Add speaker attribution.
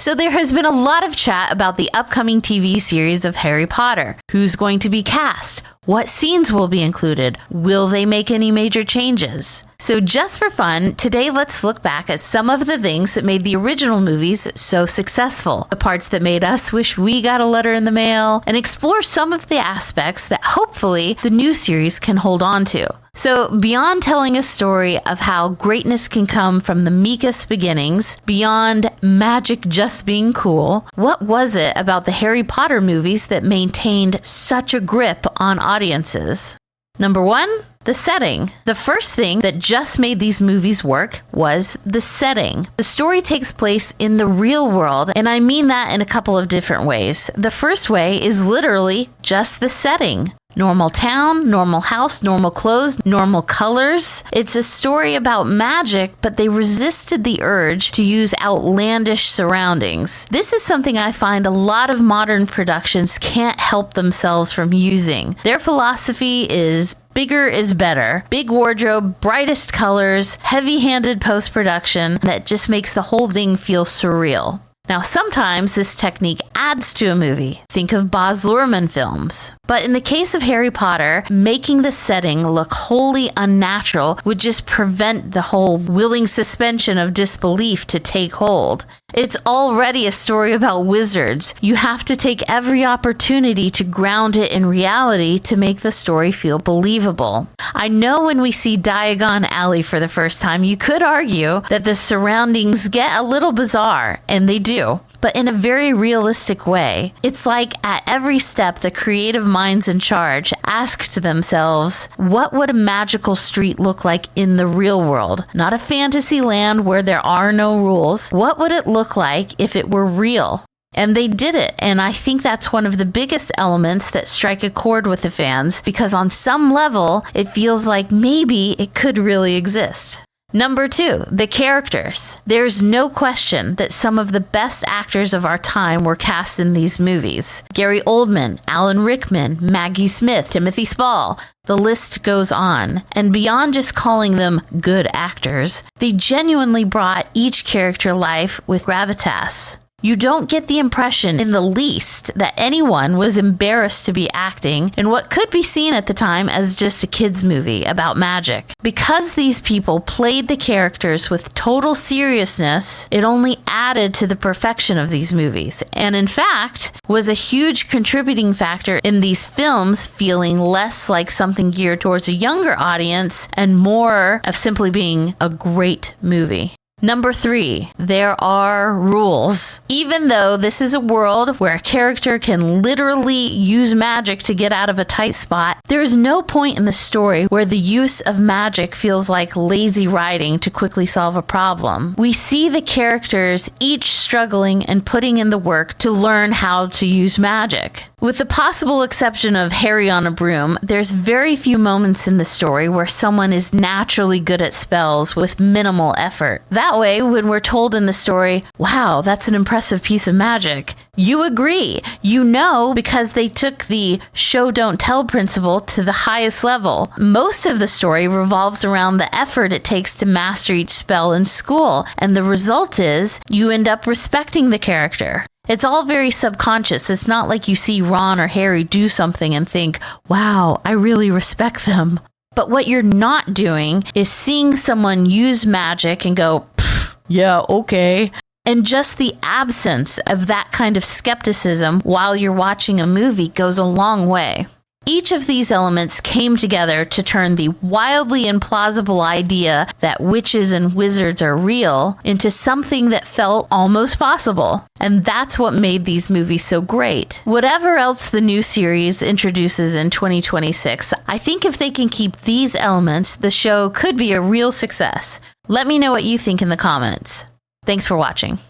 Speaker 1: So there has been a lot of chat about the upcoming TV series of Harry Potter. Who's going to be cast? What scenes will be included? Will they make any major changes? So just for fun, today let's look back at some of the things that made the original movies so successful, the parts that made us wish we got a letter in the mail, and explore some of the aspects that hopefully the new series can hold on to. So beyond telling a story of how greatness can come from the meekest beginnings, beyond magic just being cool, what was it about the Harry Potter movies that maintained such a grip on audiences? Number one, the setting. The first thing that just made these movies work was the setting. The story takes place in the real world, and I mean that in a couple of different ways. The first way is literally just the setting. Normal town, normal house, normal clothes, normal colors. It's a story about magic, but they resisted the urge to use outlandish surroundings. This is something I find a lot of modern productions can't help themselves from using. Their philosophy is bigger is better. Big wardrobe, brightest colors, heavy-handed post-production that just makes the whole thing feel surreal. Now, sometimes this technique adds to a movie. Think of Baz Luhrmann films. But in the case of Harry Potter, making the setting look wholly unnatural would just prevent the whole willing suspension of disbelief to take hold. It's already a story about wizards. You have to take every opportunity to ground it in reality to make the story feel believable. I know when we see Diagon Alley for the first time, you could argue that the surroundings get a little bizarre, and they do, but in a very realistic way. It's like at every step, the creative minds in charge asked themselves, what would a magical street look like in the real world? Not a fantasy land where there are no rules. What would it look like if it were real? And they did it, and I think that's one of the biggest elements that strike a chord with the fans, because on some level, it feels like maybe it could really exist. Number two, the characters. There's no question that some of the best actors of our time were cast in these movies. Gary Oldman, Alan Rickman, Maggie Smith, Timothy Spall. The list goes on. And beyond just calling them good actors, they genuinely brought each character life with gravitas. You don't get the impression in the least that anyone was embarrassed to be acting in what could be seen at the time as just a kid's movie about magic. Because these people played the characters with total seriousness, it only added to the perfection of these movies, and in fact, was a huge contributing factor in these films feeling less like something geared towards a younger audience and more of simply being a great movie. Number three, there are rules. Even though this is a world where a character can literally use magic to get out of a tight spot, there's no point in the story where the use of magic feels like lazy writing to quickly solve a problem. We see the characters each struggling and putting in the work to learn how to use magic. With the possible exception of Harry on a broom, there's very few moments in the story where someone is naturally good at spells with minimal effort. That way, when we're told in the story, wow, that's an impressive piece of magic, you agree. You know, because they took the show don't tell principle to the highest level. Most of the story revolves around the effort it takes to master each spell in school, and the result is you end up respecting the character. It's all very subconscious. It's not like you see Ron or Harry do something and think, wow, I really respect them. But what you're not doing is seeing someone use magic and go, yeah, okay. And just the absence of that kind of skepticism while you're watching a movie goes a long way. Each of these elements came together to turn the wildly implausible idea that witches and wizards are real into something that felt almost possible. And that's what made these movies so great. Whatever else the new series introduces in 2026, I think if they can keep these elements, the show could be a real success. Let me know what you think in the comments. Thanks for watching.